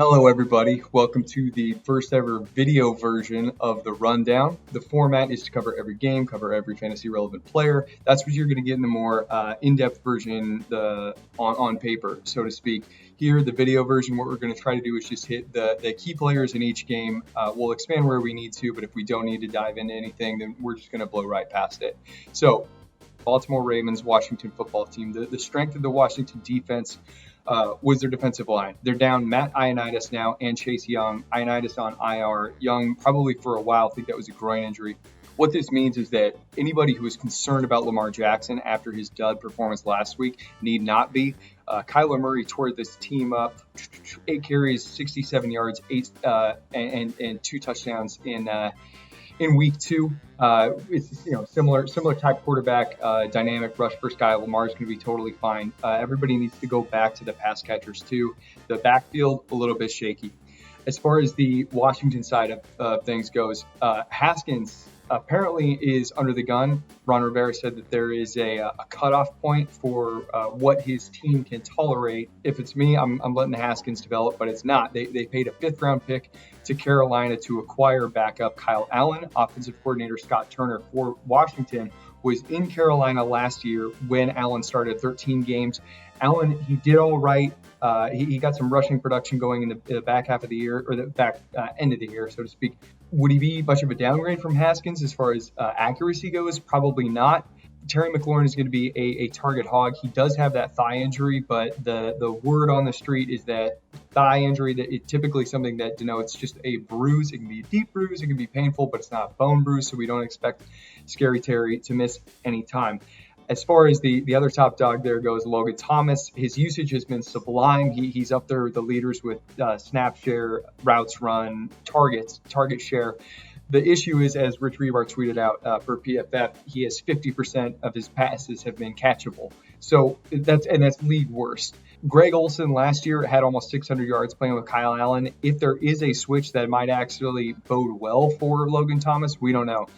Hello, everybody. Welcome to the first ever video version of the Rundown. The format is to cover every game, cover every fantasy relevant player. That's what you're going to get in the more in-depth version on paper, so to speak. Here, the video version, what we're going to try to do is just hit the key players in each game. We'll expand where we need to, but if we don't need to dive into anything, then we're just going to blow right past it. So, Baltimore Ravens, Washington football team. The strength of the Washington defense was their defensive line. They're down Matt Ioannidis now and Chase Young. Ioannidis on IR. Young probably for a while. I think that was a groin injury. What this means is that anybody who is concerned about Lamar Jackson after his dud performance last week need not be. Kyler Murray tore this team up. 8 carries, 67 yards, and 2 touchdowns in week 2. It's similar type quarterback, dynamic rush first guy. Lamar's going to be totally fine. Everybody needs to go back to the pass catchers too. The backfield a little bit shaky. As far as the Washington side of things goes, Haskins apparently is under the gun. Ron Rivera said that there is a cutoff point for what his team can tolerate. If it's me, I'm letting Haskins develop, but it's not. They paid a 5th round pick to Carolina to acquire backup Kyle Allen. Offensive coordinator Scott Turner for Washington was in Carolina last year when Allen started 13 games. Allen, he did all right. He got some rushing production going in the back half of the year, or the back end of the year, so to speak. Would he be much of a downgrade from Haskins as far as accuracy goes? Probably not. Terry McLaurin is going to be a target hog. He does have that thigh injury, but the word on the street is that thigh injury, that it's typically something that denotes just a bruise. It can be a deep bruise, it can be painful, but it's not a bone bruise, so we don't expect Scary Terry to miss any time. As far as the other top dog there goes, Logan Thomas, his usage has been sublime. He's up there with the leaders with snap share, routes run, target share. The issue is, as Rich Rebar tweeted out for PFF, he has 50% of his passes have been catchable. So that's league worst. Greg Olson last year had almost 600 yards playing with Kyle Allen. If there is a switch that might actually bode well for Logan Thomas, we don't know.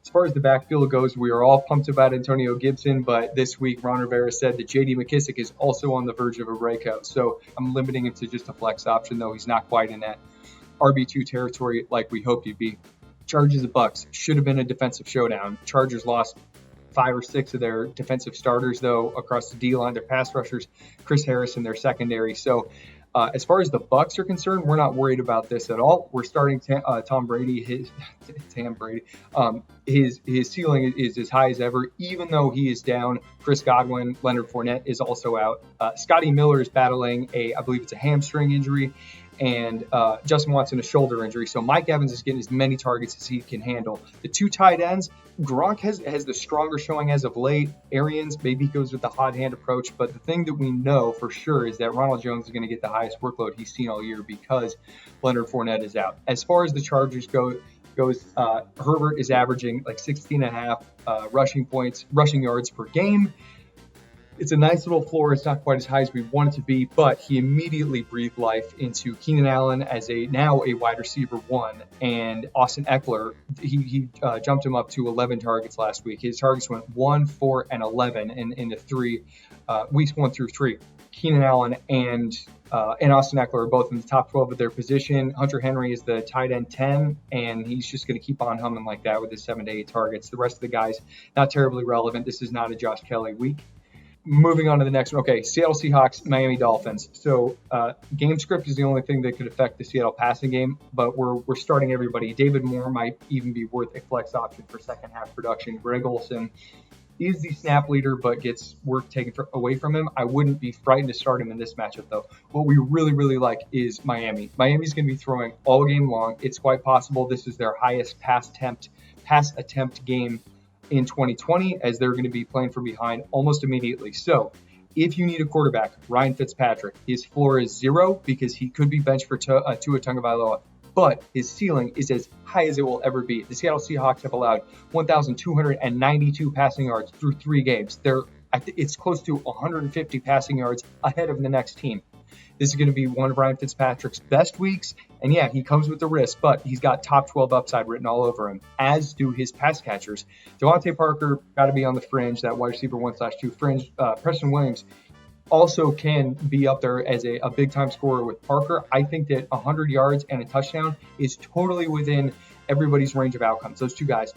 As far as the backfield goes, we are all pumped about Antonio Gibson, but this week Ron Rivera said that J.D. McKissic is also on the verge of a breakout. So I'm limiting him to just a flex option, though he's not quite in that RB2 territory like we hoped he'd be. Chargers and Bucks should have been a defensive showdown. Chargers lost 5 or 6 of their defensive starters, though, across the D-line, their pass rushers, Chris Harris in their secondary. So as far as the Bucks are concerned, we're not worried about this at all. We're starting Tom Brady. His ceiling is as high as ever, even though he is down. Chris Godwin, Leonard Fournette is also out. Scotty Miller is battling I believe it's a hamstring injury, and Justin Watson a shoulder injury. So Mike Evans is getting as many targets as he can handle. The 2 tight ends, Gronk has the stronger showing as of late. Arians maybe goes with the hot hand approach, but the thing that we know for sure is that Ronald Jones is going to get the highest workload he's seen all year because Leonard Fournette is out. As far as the Chargers goes, Herbert is averaging like 16.5 rushing yards per game. It's a nice little floor. It's not quite as high as we want it to be, but he immediately breathed life into Keenan Allen as now a wide receiver 1, and Austin Eckler. He jumped him up to 11 targets last week. His targets went 1, 4, and 11 in the 3 weeks 1 through 3. Keenan Allen and Austin Eckler are both in the top 12 of their position. Hunter Henry is the tight end 10, and he's just going to keep on humming like that with his 7 to 8 targets. The rest of the guys, not terribly relevant. This is not a Josh Kelly week. Moving on to the next one. Okay, Seattle Seahawks, Miami Dolphins. So game script is the only thing that could affect the Seattle passing game, but we're starting everybody. David Moore might even be worth a flex option for second half production. Greg Olson is the snap leader, but gets work taken away from him. I wouldn't be frightened to start him in this matchup, though. What we really, really like is Miami. Miami's going to be throwing all game long. It's quite possible this is their highest pass attempt game in 2020, as they're going to be playing from behind almost immediately. So if you need a quarterback, Ryan Fitzpatrick, his floor is 0 because he could be benched for Tua Tagovailoa, but his ceiling is as high as it will ever be. The Seattle Seahawks have allowed 1,292 passing yards through 3 games. It's close to 150 passing yards ahead of the next team. This is going to be one of Ryan Fitzpatrick's best weeks. And yeah, he comes with the risk, but he's got top 12 upside written all over him, as do his pass catchers. Devontae Parker got to be on the fringe, that wide receiver 1/2 fringe. Preston Williams, also can be up there as a big-time scorer with Parker. I think that 100 yards and a touchdown is totally within everybody's range of outcomes, those two guys,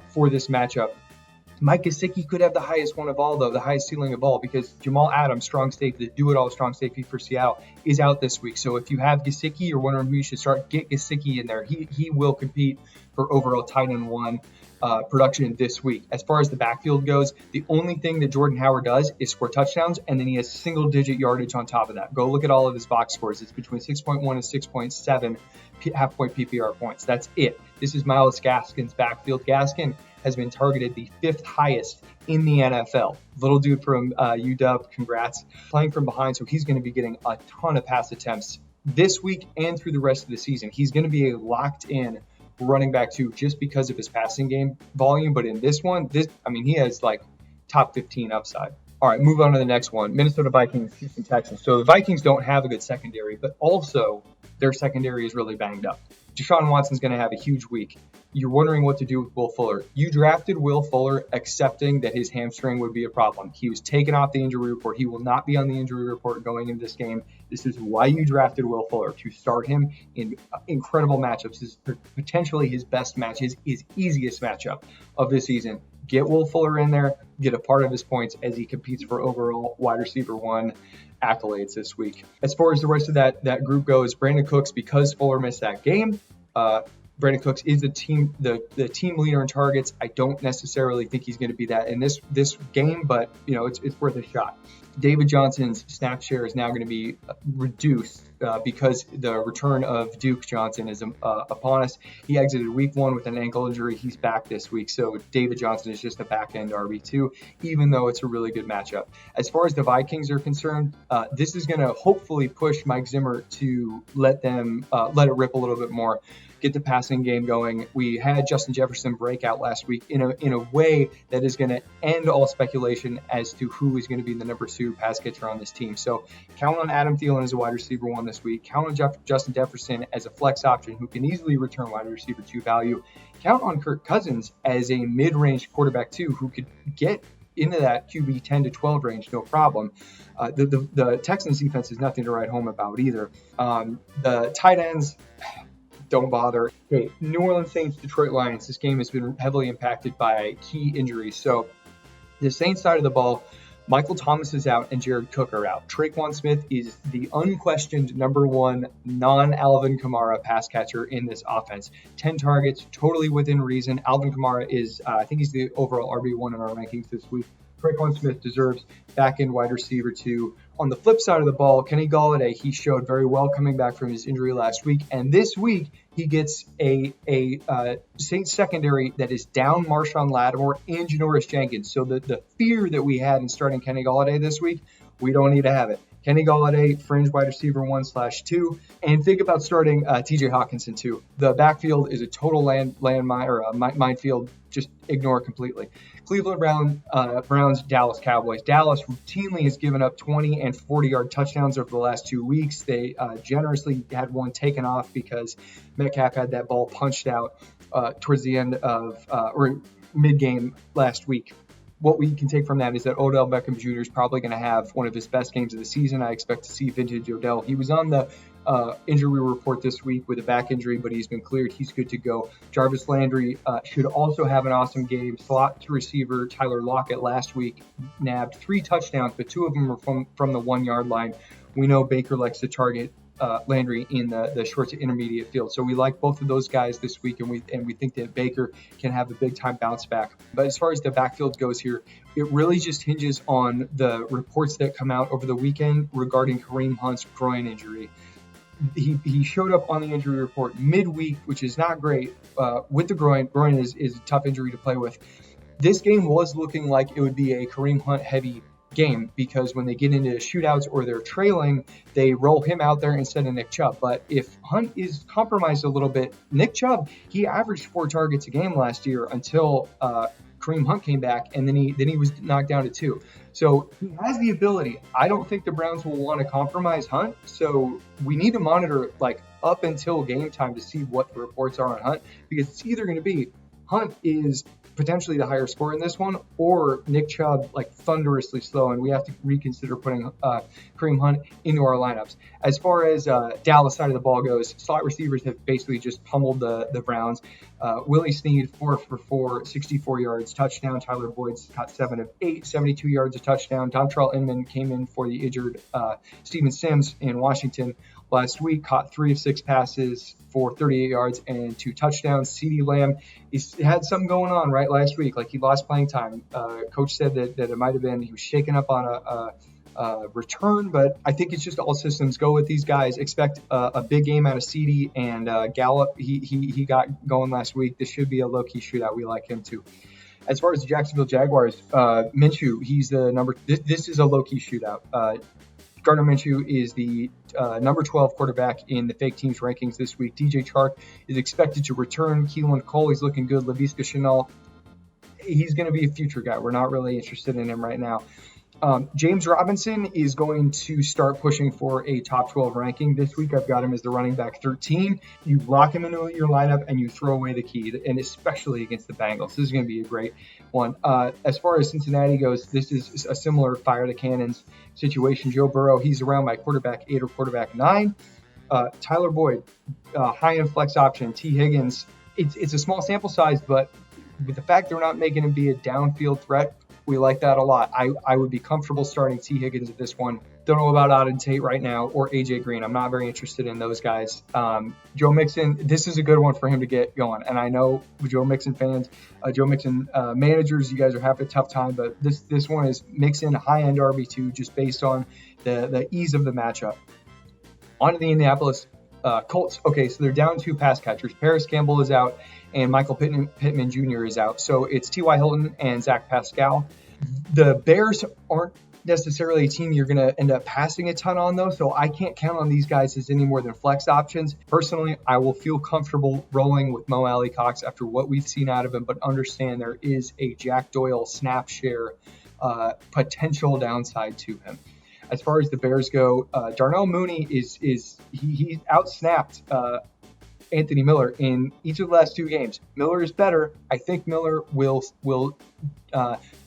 for this matchup. Mike Gesicki could have the highest one of all, though, the highest ceiling of all, because Jamal Adams, strong safety, the do-it-all strong safety for Seattle, is out this week. So if you have Gesicki, you're wondering who you should start, get Gesicki in there. He will compete for overall tight end one production this week. As far as the backfield goes, the only thing that Jordan Howard does is score touchdowns, and then he has single-digit yardage on top of that. Go look at all of his box scores. It's between 6.1 and 6.7 half-point PPR points. That's it. This is Myles Gaskin's backfield. Gaskin has been targeted the 5th highest in the NFL. Little dude from UW, congrats. Playing from behind, so he's going to be getting a ton of pass attempts this week and through the rest of the season. He's going to be a locked-in running back too, just because of his passing game volume. But in this one, he has like top 15 upside. All right, move on to the next one. Minnesota Vikings, Houston Texans. So the Vikings don't have a good secondary, but also their secondary is really banged up. Deshaun Watson's going to have a huge week. You're wondering what to do with Will Fuller. You drafted Will Fuller accepting that his hamstring would be a problem. He was taken off the injury report. He will not be on the injury report going into this game. This is why you drafted Will Fuller, to start him in incredible matchups. This is potentially his best match, his easiest matchup of the season. Get Will Fuller in there, get a part of his points as he competes for overall wide receiver one accolades this week. As far as the rest of that group goes, Brandon Cooks, because Fuller missed that game, Brandon Cooks is the team leader in targets. I don't necessarily think he's going to be that in this game, but it's worth a shot. David Johnson's snap share is now going to be reduced because the return of Duke Johnson is upon us. He exited week 1 with an ankle injury. He's back this week, so David Johnson is just a back-end RB2, even though it's a really good matchup. As far as the Vikings are concerned, this is going to hopefully push Mike Zimmer to let it rip a little bit more, get the passing game going. We had Justin Jefferson break out last week in a way that is going to end all speculation as to who is going to be the number 2 pass catcher on this team. So count on Adam Thielen as a wide receiver 1 this week. Count on Justin Jefferson as a flex option who can easily return wide receiver 2 value. Count on Kirk Cousins as a mid-range quarterback 2 who could get into that QB 10 to 12 range, no problem. The Texans defense is nothing to write home about either. The tight ends, don't bother. Okay, New Orleans Saints, Detroit Lions. This game has been heavily impacted by key injuries. So the Saints side of the ball, Michael Thomas is out and Jared Cook are out. Traquan Smith is the unquestioned number 1 non-Alvin Kamara pass catcher in this offense. 10 targets, totally within reason. Alvin Kamara is, I think he's the overall RB1 in our rankings this week. Traquan Smith deserves back-end wide receiver 2. On the flip side of the ball, Kenny Galladay, he showed very well coming back from his injury last week. And this week, he gets a Saints secondary that is down Marshawn Lattimore and Janoris Jenkins. So the fear that we had in starting Kenny Galladay this week, we don't need to have it. Kenny Galladay, fringe wide receiver 1/2, and think about starting T.J. Hawkinson too. The backfield is a total landmine or a minefield. Just ignore it completely. Cleveland Browns, Dallas Cowboys. Dallas routinely has given up 20 and 40-yard touchdowns over the last 2 weeks. They generously had one taken off because Metcalf had that ball punched out towards the end of or mid-game last week. What we can take from that is that Odell Beckham Jr. is probably going to have one of his best games of the season. I expect to see vintage Odell. He was on the injury report this week with a back injury, but he's been cleared. He's good to go. Jarvis Landry should also have an awesome game. Slot to receiver Tyler Lockett last week nabbed 3 touchdowns, but 2 of them were from the 1-yard line. We know Baker likes to target Landry in the short to intermediate field. So we like both of those guys this week, and we think that Baker can have a big time bounce back. But as far as the backfield goes here, it really just hinges on the reports that come out over the weekend regarding Kareem Hunt's groin injury. He showed up on the injury report midweek, which is not great with the groin. Groin is a tough injury to play with. This game was looking like it would be a Kareem Hunt heavy game because when they get into shootouts or they're trailing, they roll him out there instead of Nick Chubb. But if Hunt is compromised a little bit, Nick Chubb, he averaged 4 targets a game last year until Kareem Hunt came back, and then he was knocked down to 2. So he has the ability. I don't think the Browns will want to compromise Hunt, so we need to monitor up until game time to see what the reports are on Hunt, because it's either going to be Hunt is potentially the higher score in this one, or Nick Chubb like thunderously slow, and we have to reconsider putting Kareem Hunt into our lineups. As far as Dallas side of the ball goes, slot receivers have basically just pummeled the Browns. Willie Snead, 4 for 4, 64 yards, touchdown. Tyler Boyd's caught 7 of 8, 72 yards, a touchdown. Dontrell Inman came in for the injured Steven Sims in Washington last week, caught 3 of 6 passes for 38 yards and 2 touchdowns. CeeDee Lamb, he's had something going on right last week. Like, he lost playing time. Coach said that it might have been he was shaken up on a return, but I think it's just all systems go with these guys. Expect a big game out of CeeDee and Gallup. He got going last week. This should be a low-key shootout. We like him too. As far as the Jacksonville Jaguars, Minshew, he's the number. This is a low-key shootout. Gardner Minshew is the number 12 quarterback in the fake teams rankings this week. DJ Chark is expected to return. Keelan Cole, he's looking good. Laviska Shenault, he's going to be a future guy. We're not really interested in him right now. James Robinson is going to start pushing for a top 12 ranking this week. I've got him as the running back 13. You lock him into your lineup and you throw away the key, and especially against the Bengals. This is going to be a great one. As far as Cincinnati goes, this is a similar fire the cannons situation. Joe Burrow, he's around my quarterback 8 or quarterback 9. Tyler Boyd, high-end flex option. T. Higgins, it's a small sample size, but with the fact they're not making him be a downfield threat, we like that a lot. I would be comfortable starting T. Higgins at this one. Don't know about Auden Tate right now or AJ Green. I'm not very interested in those guys. Joe Mixon, this is a good one for him to get going. And I know Joe Mixon fans, Joe Mixon managers, you guys are having a tough time, but this one is Mixon high-end RB2 just based on the ease of the matchup. On to the Indianapolis Colts. Okay, so they're down 2 pass catchers. Paris Campbell is out, and Michael Pittman Jr. is out. So it's T.Y. Hilton and Zach Pascal. The Bears aren't necessarily a team you're going to end up passing a ton on, though, so I can't count on these guys as any more than flex options. Personally, I will feel comfortable rolling with Mo Alley Cox after what we've seen out of him, but understand there is a Jack Doyle snap share potential downside to him. As far as the Bears go, Darnell Mooney he outsnapped Anthony Miller in each of the last 2 games. Miller is better. I think Miller will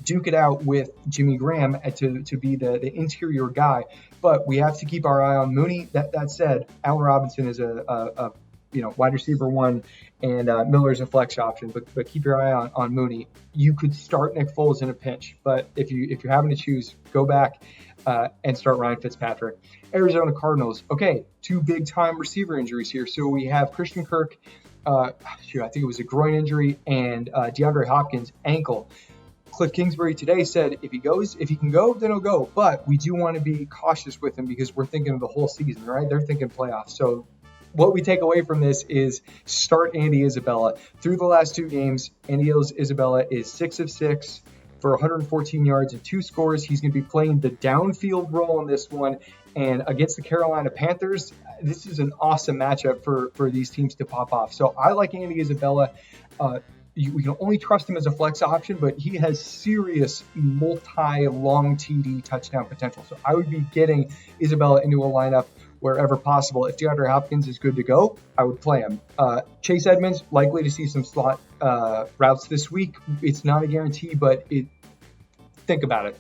duke it out with Jimmy Graham to be the interior guy. But we have to keep our eye on Mooney. That said, Allen Robinson is a wide receiver 1, and Miller is a flex option. But keep your eye on Mooney. You could start Nick Foles in a pinch, but if you're having to choose, go back and start Ryan Fitzpatrick. Arizona Cardinals. Okay, 2 big-time receiver injuries here. So we have Christian Kirk, I think it was a groin injury, and DeAndre Hopkins, ankle. Cliff Kingsbury today said if he can go, then he'll go. But we do want to be cautious with him because we're thinking of the whole season, right? They're thinking playoffs. So what we take away from this is start Andy Isabella. Through the last 2 games, Andy Isabella is 6 of 6 for 114 yards and 2 scores. He's going to be playing the downfield role in this one. And against the Carolina Panthers, this is an awesome matchup for these teams to pop off. So I like Andy Isabella. We can only trust him as a flex option, but he has serious multi-long TD touchdown potential. So I would be getting Isabella into a lineup wherever possible. If DeAndre Hopkins is good to go, I would play him. Chase Edmonds, likely to see some slot routes this week. It's not a guarantee, but think about it.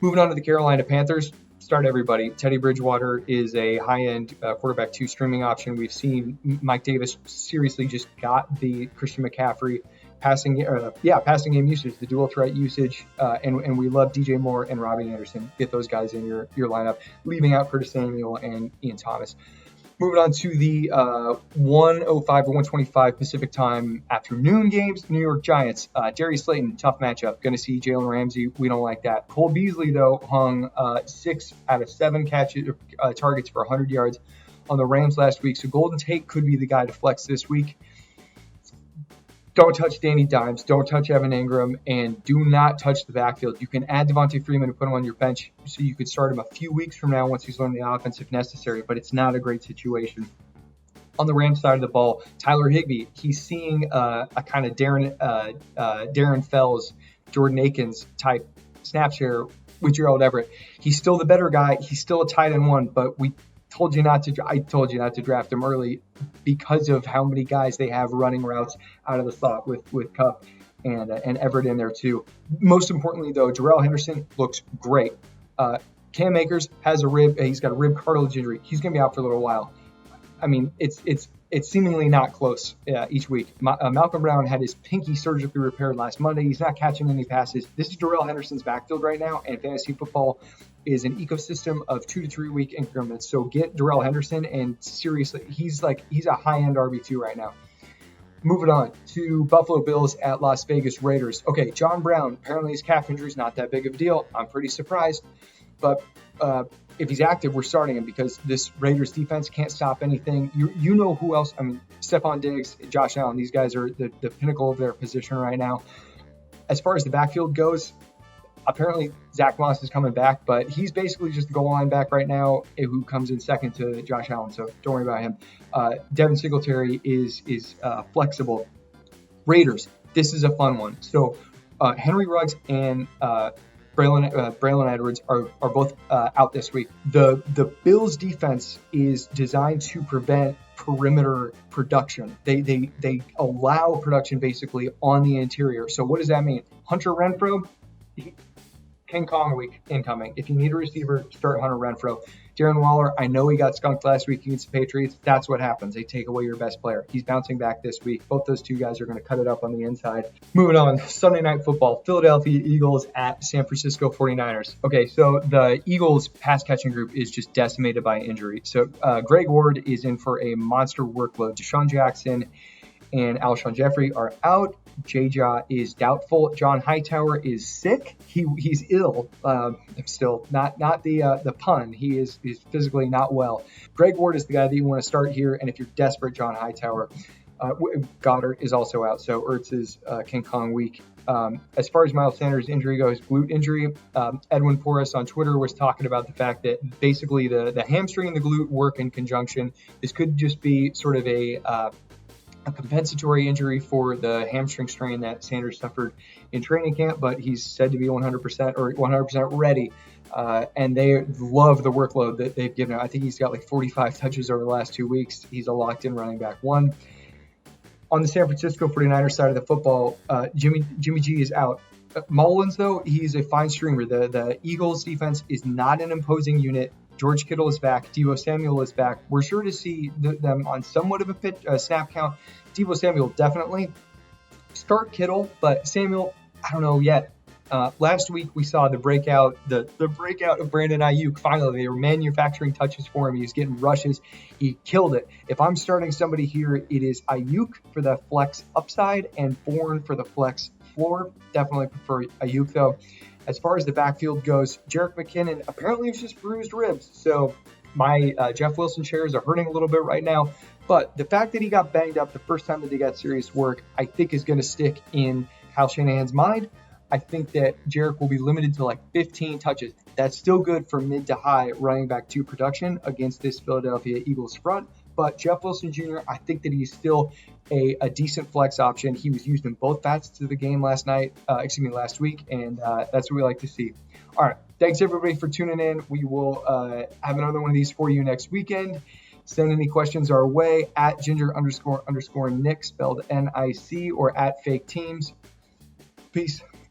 Moving on to the Carolina Panthers, start everybody. Teddy Bridgewater is a high-end quarterback 2 streaming option. We've seen Mike Davis seriously just got the Christian McCaffrey passing game usage, the dual threat usage, and we love DJ Moore and Robbie Anderson. Get those guys in your lineup, leaving out Curtis Samuel and Ian Thomas. Moving on to the 1:05 or 1:25 Pacific time afternoon games. New York Giants, Darius Slayton, tough matchup. Going to see Jalen Ramsey. We don't like that. Cole Beasley, though, hung 6 out of 7 targets for 100 yards on the Rams last week. So Golden Tate could be the guy to flex this week. Don't touch Danny Dimes. Don't touch Evan Ingram. And do not touch the backfield. You can add Devontae Freeman and put him on your bench so you could start him a few weeks from now once he's learned the offense if necessary, but it's not a great situation. On the Rams side of the ball, Tyler Higbee, he's seeing a kind of Darren Fells, Jordan Akins type snap share with Gerald Everett. He's still the better guy. He's still a tight end 1, but I told you not to draft him early because of how many guys they have running routes out of the slot with Kupp. and Everett in there too. Most importantly, though, Darrell Henderson looks great. Cam Akers has a rib. He's got a rib cartilage injury. He's going to be out for a little while. I mean, it's seemingly not close each week. Malcolm Brown had his pinky surgically repaired last Monday. He's not catching any passes. This is Darrell Henderson's backfield right now, and fantasy football is an ecosystem of 2 to 3 week increments. So get Darrell Henderson, and seriously, he's a high-end RB2 right now. Moving on to Buffalo Bills at Las Vegas Raiders. Okay, John Brown, apparently his calf injury is not that big of a deal. I'm pretty surprised. But if he's active, we're starting him because this Raiders defense can't stop anything. You know who else? I mean, Stephon Diggs, Josh Allen, these guys are the pinnacle of their position right now. As far as the backfield goes, apparently Zach Moss is coming back, but he's basically just the goal line back right now who comes in second to Josh Allen, so don't worry about him. Devin Singletary is flexible. Raiders, this is a fun one. So Henry Ruggs and Braylon Edwards are both out this week. The Bills defense is designed to prevent perimeter production. They allow production basically on the interior. So what does that mean? Hunter Renfrow, King Kong week incoming. If you need a receiver, start Hunter Renfrow. Darren Waller, I know he got skunked last week against the Patriots. That's what happens. They take away your best player. He's bouncing back this week. Both those two guys are going to cut it up on the inside. Moving on, Sunday Night Football, Philadelphia Eagles at San Francisco 49ers. Okay, so the Eagles pass catching group is just decimated by injury. So Greg Ward is in for a monster workload. Deshaun Jackson and Alshon Jeffrey are out. J-Jaw is doubtful. John Hightower is sick. He's ill. Still not the pun. He is physically not well. Greg Ward is the guy that you want to start here. And if you're desperate, John Hightower. Goddard is also out. So Ertz is King Kong week. As far as Miles Sanders' injury goes, glute injury, Edwin Porras on Twitter was talking about the fact that basically the hamstring and the glute work in conjunction. This could just be sort of a compensatory injury for the hamstring strain that Sanders suffered in training camp, but he's said to be 100% or 100% ready. And they love the workload that they've given him. I think he's got like 45 touches over the last 2 weeks. He's a locked-in running back one. On the San Francisco 49ers side of the football, Jimmy G is out. Mullins, though, he's a fine streamer. The Eagles defense is not an imposing unit. George Kittle is back. Deebo Samuel is back. We're sure to see them on somewhat of a snap count. Deebo Samuel definitely. Start Kittle, but Samuel, I don't know yet. Last week we saw the breakout of Brandon Ayuk. Finally, they were manufacturing touches for him. He was getting rushes. He killed it. If I'm starting somebody here, it is Ayuk for the flex upside and Bourne for the flex floor. Definitely prefer Ayuk though. As far as the backfield goes, Jerick McKinnon apparently has just bruised ribs. So my Jeff Wilson shares are hurting a little bit right now. But the fact that he got banged up the first time that he got serious work, I think is going to stick in Kyle Shanahan's mind. I think that Jerick will be limited to like 15 touches. That's still good for mid to high running back 2 production against this Philadelphia Eagles front. But Jeff Wilson Jr., I think that he's still a decent flex option. He was used in both facets of the game last week, and that's what we like to see. All right, thanks everybody for tuning in. We will have another one of these for you next weekend. Send any questions our way at ginger__Nick, spelled NIC, or at fake teams. Peace.